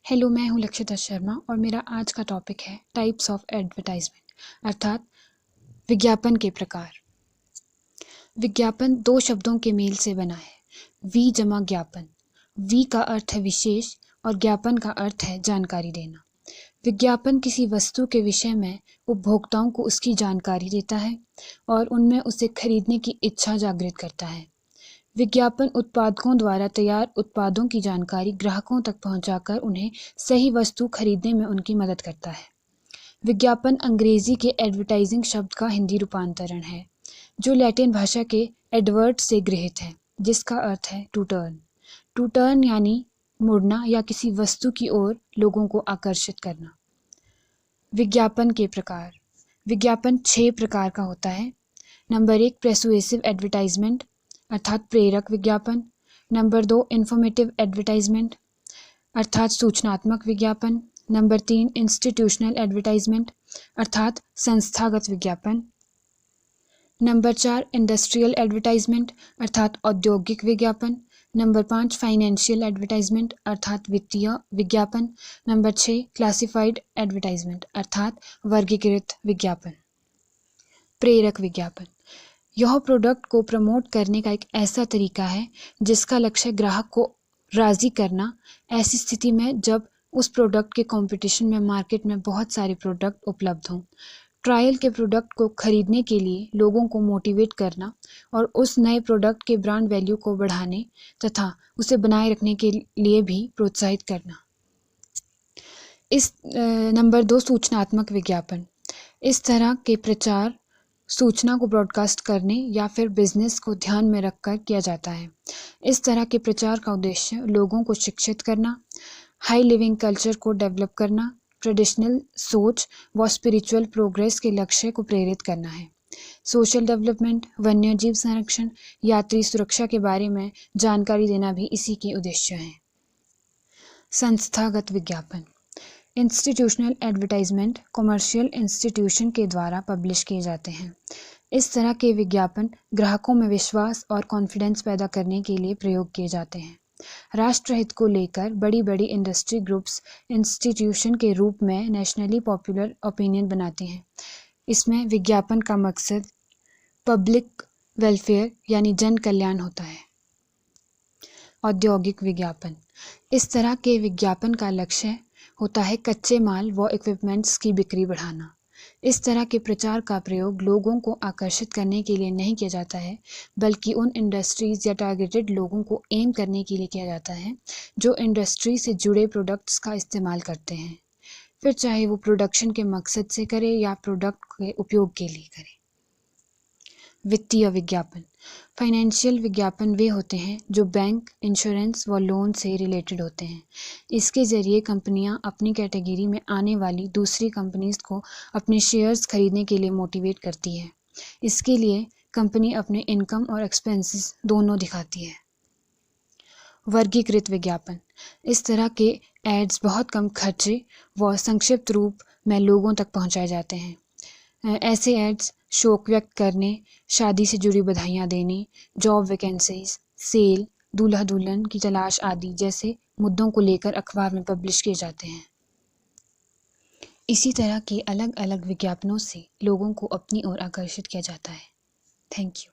Hello, मैं हूँ लक्षिता शर्मा और मेरा आज का टॉपिक है टाइप्स ऑफ एडवर्टाइजमेंट अर्थात विज्ञापन के प्रकार। विज्ञापन दो शब्दों के मेल से बना है, वी जमा ज्ञापन। वी का अर्थ है विशेष और ज्ञापन का अर्थ है जानकारी देना। विज्ञापन किसी वस्तु के विषय में उपभोक्ताओं को उसकी जानकारी देता है और उनमें उसे खरीदने की इच्छा जागृत करता है। विज्ञापन उत्पादकों द्वारा तैयार उत्पादों की जानकारी ग्राहकों तक पहुंचाकर उन्हें सही वस्तु खरीदने में उनकी मदद करता है। विज्ञापन अंग्रेजी के एडवर्टाइजिंग शब्द का हिंदी रूपांतरण है, जो लैटिन भाषा के एडवर्ट से गृहीत है, जिसका अर्थ है टू टर्न। टू टर्न यानी मुड़ना या किसी वस्तु की ओर लोगों को आकर्षित करना। विज्ञापन के प्रकार। विज्ञापन 6 प्रकार का होता है। नंबर 1 पर्सुएसिव एडवर्टाइजमेंट अर्थात प्रेरक विज्ञापन। नंबर 2 इन्फॉर्मेटिव एडवर्टाइजमेंट अर्थात सूचनात्मक विज्ञापन। नंबर 3 इंस्टीट्यूशनल एडवर्टाइजमेंट अर्थात संस्थागत विज्ञापन। नंबर 4 इंडस्ट्रियल एडवर्टाइजमेंट अर्थात औद्योगिक विज्ञापन। नंबर 5 फाइनेंशियल एडवर्टाइजमेंट अर्थात वित्तीय विज्ञापन। नंबर 6 क्लासिफाइड एडवर्टाइजमेंट अर्थात वर्गीकृत विज्ञापन। प्रेरक विज्ञापन यह प्रोडक्ट को प्रमोट करने का एक ऐसा तरीका है जिसका लक्ष्य ग्राहक को राज़ी करना, ऐसी स्थिति में जब उस प्रोडक्ट के कंपटीशन में मार्केट में बहुत सारे प्रोडक्ट उपलब्ध हों। ट्रायल के प्रोडक्ट को खरीदने के लिए लोगों को मोटिवेट करना और उस नए प्रोडक्ट के ब्रांड वैल्यू को बढ़ाने तथा उसे बनाए रखने के लिए भी प्रोत्साहित करना। नंबर 2 सूचनात्मक विज्ञापन। इस तरह के प्रचार सूचना को ब्रॉडकास्ट करने या फिर बिजनेस को ध्यान में रखकर किया जाता है। इस तरह के प्रचार का उद्देश्य लोगों को शिक्षित करना, हाई लिविंग कल्चर को डेवलप करना, ट्रेडिशनल सोच व स्पिरिचुअल प्रोग्रेस के लक्ष्य को प्रेरित करना है। सोशल डेवलपमेंट, वन्यजीव संरक्षण, यात्री सुरक्षा के बारे में जानकारी देना भी इसी के उद्देश्य है। संस्थागत विज्ञापन। इंस्टीट्यूशनल एडवर्टाइजमेंट कमर्शियल इंस्टीट्यूशन के द्वारा पब्लिश किए जाते हैं। इस तरह के विज्ञापन ग्राहकों में विश्वास और कॉन्फिडेंस पैदा करने के लिए प्रयोग किए जाते हैं। राष्ट्रहित को लेकर बड़ी बड़ी इंडस्ट्री ग्रुप्स इंस्टीट्यूशन के रूप में नेशनली पॉपुलर ओपिनियन बनाती हैं। इसमें विज्ञापन का मकसद पब्लिक वेलफेयर यानी जन कल्याण होता है। औद्योगिक विज्ञापन। इस तरह के विज्ञापन का लक्ष्य होता है कच्चे माल व इक्विपमेंट्स की बिक्री बढ़ाना। इस तरह के प्रचार का प्रयोग लोगों को आकर्षित करने के लिए नहीं किया जाता है, बल्कि उन इंडस्ट्रीज़ या टारगेटेड लोगों को एम करने के लिए किया जाता है जो इंडस्ट्री से जुड़े प्रोडक्ट्स का इस्तेमाल करते हैं, फिर चाहे वो प्रोडक्शन के मकसद से करे या प्रोडक्ट के उपयोग के लिए करे। वित्तीय विज्ञापन। फाइनेंशियल विज्ञापन वे होते हैं जो बैंक, इंश्योरेंस व लोन से रिलेटेड होते हैं। इसके ज़रिए कंपनियां अपनी कैटेगरी में आने वाली दूसरी कंपनीज को अपने शेयर्स खरीदने के लिए मोटिवेट करती है। इसके लिए कंपनी अपने इनकम और एक्सपेंसेस दोनों दिखाती है। वर्गीकृत विज्ञापन। इस तरह के एड्स बहुत कम खर्चे व संक्षिप्त रूप में लोगों तक पहुँचाए जाते हैं। ऐसे एड्स शौक व्यक्त करने, शादी से जुड़ी बधाइयाँ देने, जॉब वैकेंसीज, सेल, दूल्हा दुल्हन की तलाश आदि जैसे मुद्दों को लेकर अखबार में पब्लिश किए जाते हैं। इसी तरह के अलग अलग विज्ञापनों से लोगों को अपनी ओर आकर्षित किया जाता है। Thank you.